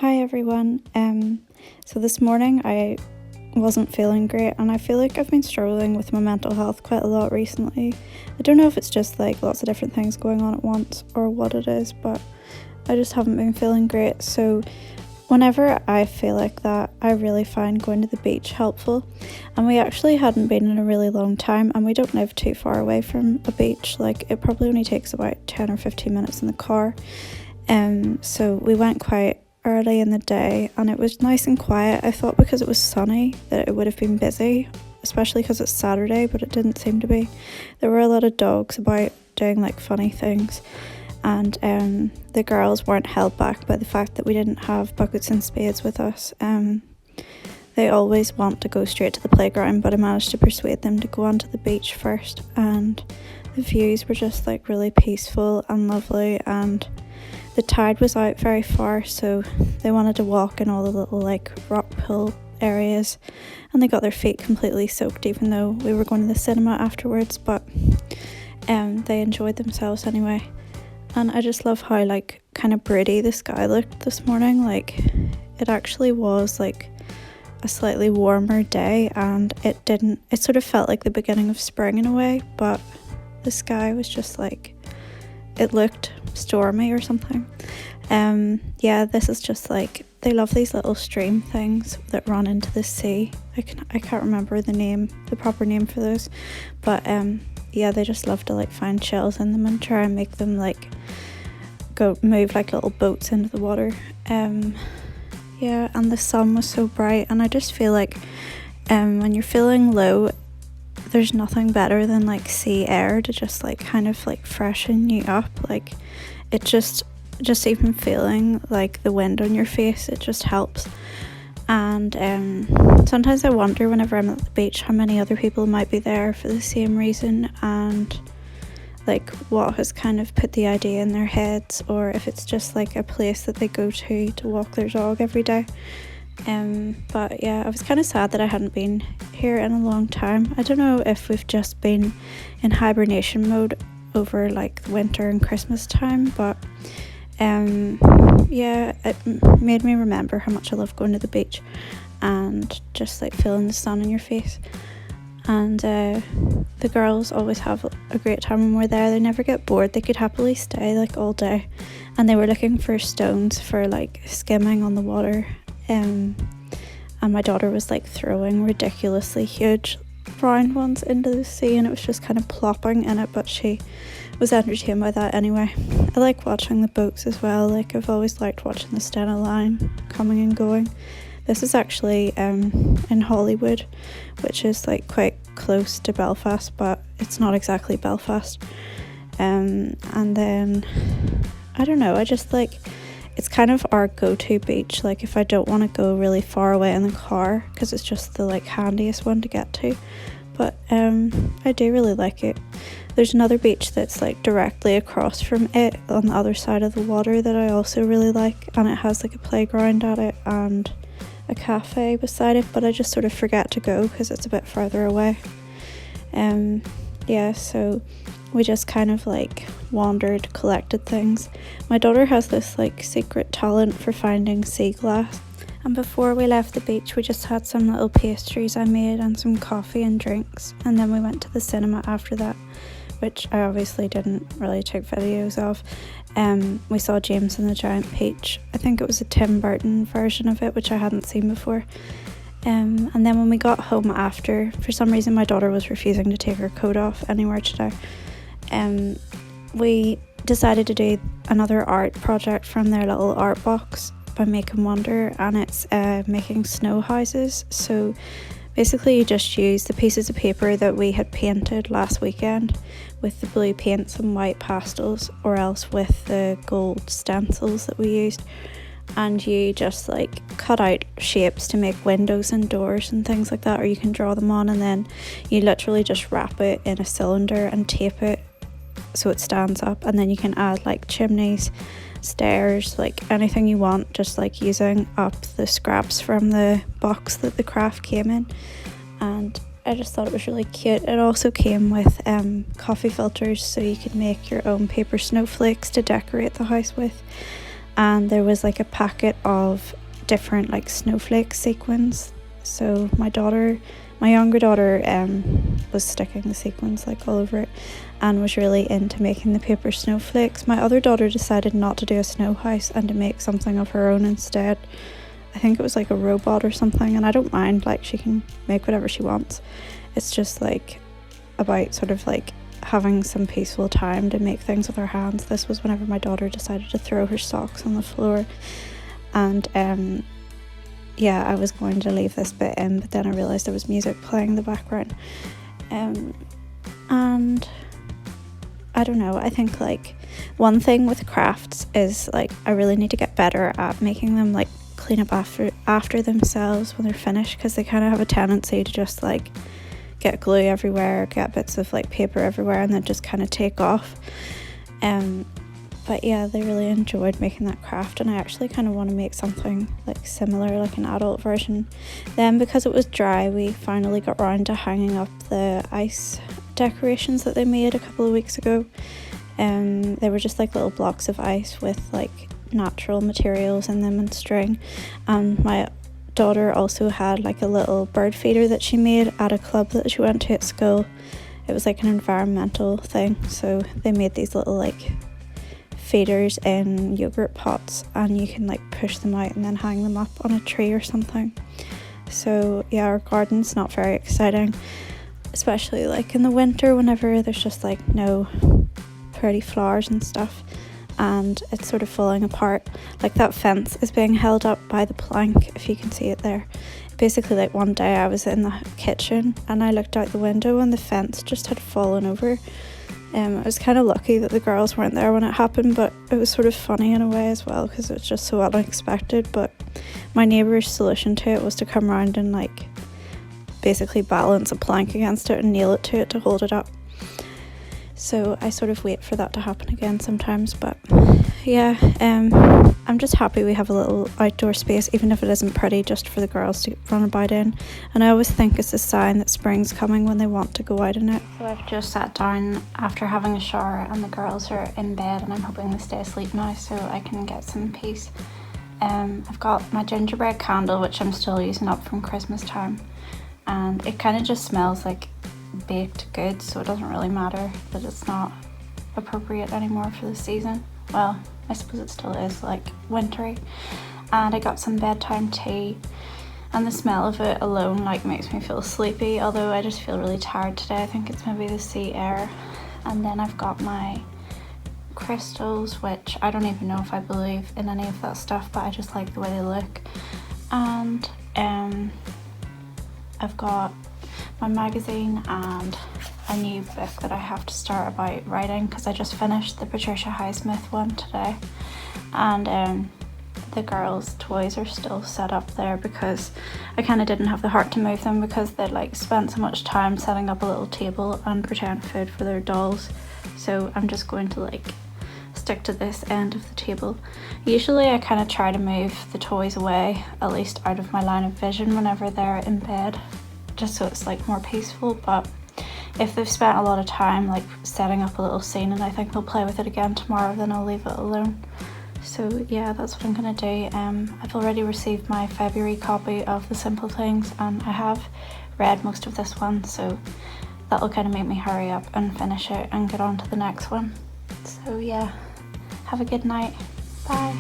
Hi everyone. So this morning I wasn't feeling great and I feel like I've been struggling with my mental health quite a lot recently. I don't know if it's just like lots of different things going on at once or what it is, but I just haven't been feeling great. So whenever I feel like that, I really find going to the beach helpful. And we actually hadn't been in a really long time and we don't live too far away from a beach. Like it probably only takes about 10 or 15 minutes in the car. So we went quite early in the day and it was nice and quiet. I thought because it was sunny that it would have been busy, especially because it's Saturday, but it didn't seem to be. There were a lot of dogs about doing like funny things, and the girls weren't held back by the fact that we didn't have buckets and spades with us. They always want to go straight to the playground, but I managed to persuade them to go onto the beach first, and the views were just like really peaceful and lovely, and the tide was out very far, so they wanted to walk in all the little like rock pool areas, and they got their feet completely soaked even though we were going to the cinema afterwards, but they enjoyed themselves anyway. And I just love how like kind of pretty the sky looked this morning. Like it actually was like a slightly warmer day, and it sort of felt like the beginning of spring in a way, but the sky was just like, it looked stormy or something. This is just like, they love these little stream things that run into the sea. I can't remember the proper name for those, but they just love to like find shells in them and try and make them like go move like little boats into the water. And the sun was so bright, and I just feel like when you're feeling low, there's nothing better than like sea air to just like kind of like freshen you up. Like it just even feeling like the wind on your face, it just helps. And sometimes I wonder whenever I'm at the beach how many other people might be there for the same reason, and like what has kind of put the idea in their heads, or if it's just like a place that they go to walk their dog every day. But yeah, I was kind of sad that I hadn't been here in a long time. I don't know if we've just been in hibernation mode over like winter and Christmas time, but it made me remember how much I love going to the beach and just like feeling the sun in your face. And the girls always have a great time when we're there. They never get bored. They could happily stay like all day, and they were looking for stones for like skimming on the water. And my daughter was like throwing ridiculously huge round ones into the sea, and it was just kind of plopping in it, but she was entertained by that anyway. I like watching the boats as well. Like I've always liked watching the Stena line coming and going. This is actually in Hollywood, which is like quite close to Belfast, but it's not exactly Belfast. And then I don't know, I just like, it's kind of our go-to beach, like if I don't want to go really far away in the car, because it's just the like handiest one to get to. But I do really like it. There's another beach that's like directly across from it on the other side of the water that I also really like, and it has like a playground at it and a cafe beside it, but I just sort of forget to go because it's a bit further away. So we just kind of like wandered, collected things. My daughter has this like secret talent for finding sea glass, and before we left the beach we just had some little pastries I made and some coffee and drinks, and then we went to the cinema after that, which I obviously didn't really take videos of. We saw James and the Giant Peach. I think it was a Tim Burton version of it, which I hadn't seen before. And then when we got home after, for some reason my daughter was refusing to take her coat off anywhere today. We decided to do another art project from their little art box by Make and Wonder, and it's making snow houses. So basically you just use the pieces of paper that we had painted last weekend with the blue paints and white pastels, or else with the gold stencils that we used, and you just like cut out shapes to make windows and doors and things like that, or you can draw them on, and then you literally just wrap it in a cylinder and tape it so it stands up, and then you can add like chimneys, stairs, like anything you want, just like using up the scraps from the box that the craft came in. And I just thought it was really cute. It also came with coffee filters, so you could make your own paper snowflakes to decorate the house with. and there was like a packet of different like snowflake sequins. So my younger daughter was sticking the sequins like all over it and was really into making the paper snowflakes. My other daughter decided not to do a snow house and to make something of her own instead. I think it was like a robot or something, and I don't mind, like she can make whatever she wants. It's just like about sort of like having some peaceful time to make things with her hands. This was whenever my daughter decided to throw her socks on the floor, and yeah, I was going to leave this bit in, but then I realised there was music playing in the background. And I don't know, I think like one thing with crafts is like I really need to get better at making them like clean up after themselves when they're finished, because they kind of have a tendency to just like get glue everywhere, get bits of like paper everywhere, and then just kind of take off. But yeah, they really enjoyed making that craft, and I actually kind of want to make something like similar, like an adult version. Then because it was dry, we finally got round to hanging up the ice decorations that they made a couple of weeks ago. They were just like little blocks of ice with like natural materials in them and string, and my daughter also had like a little bird feeder that she made at a club that she went to at school. It was like an environmental thing, so they made these little like feeders in yogurt pots, and you can like push them out and then hang them up on a tree or something. So yeah, our garden's not very exciting, especially like in the winter whenever there's just like no pretty flowers and stuff, and it's sort of falling apart. Like that fence is being held up by the plank, if you can see it there. Basically, like one day I was in the kitchen and I looked out the window and the fence just had fallen over. I was kind of lucky that the girls weren't there when it happened, but it was sort of funny in a way as well because it was just so unexpected. But my neighbour's solution to it was to come around and like basically balance a plank against it and nail it to it to hold it up. So I sort of wait for that to happen again sometimes. But yeah, I'm just happy we have a little outdoor space, even if it isn't pretty, just for the girls to run about in. And I always think it's a sign that spring's coming when they want to go out in it. So I've just sat down after having a shower and the girls are in bed, and I'm hoping they stay asleep now so I can get some peace. I've got my gingerbread candle, which I'm still using up from Christmas time, and it kind of just smells like baked goods, so it doesn't really matter that it's not appropriate anymore for the season. Well, I suppose it still is like wintry. And I got some bedtime tea, and the smell of it alone like makes me feel sleepy, although I just feel really tired today. I think it's maybe the sea air. And then I've got my crystals, which I don't even know if I believe in any of that stuff, but I just like the way they look. And I've got my magazine and a new book that I have to start about writing, because I just finished the Patricia Highsmith one today. And the girls' toys are still set up there because I kind of didn't have the heart to move them, because they'd like spent so much time setting up a little table and pretend food for their dolls. So I'm just going to like stick to this end of the table. Usually I kind of try to move the toys away, at least out of my line of vision whenever they're in bed, just so it's like more peaceful. But if they've spent a lot of time like setting up a little scene and I think they'll play with it again tomorrow, then I'll leave it alone. So yeah, that's what I'm gonna do. I've already received my February copy of The Simple Things, and I have read most of this one, so that'll kind of make me hurry up and finish it and get on to the next one. So yeah, have a good night. Bye.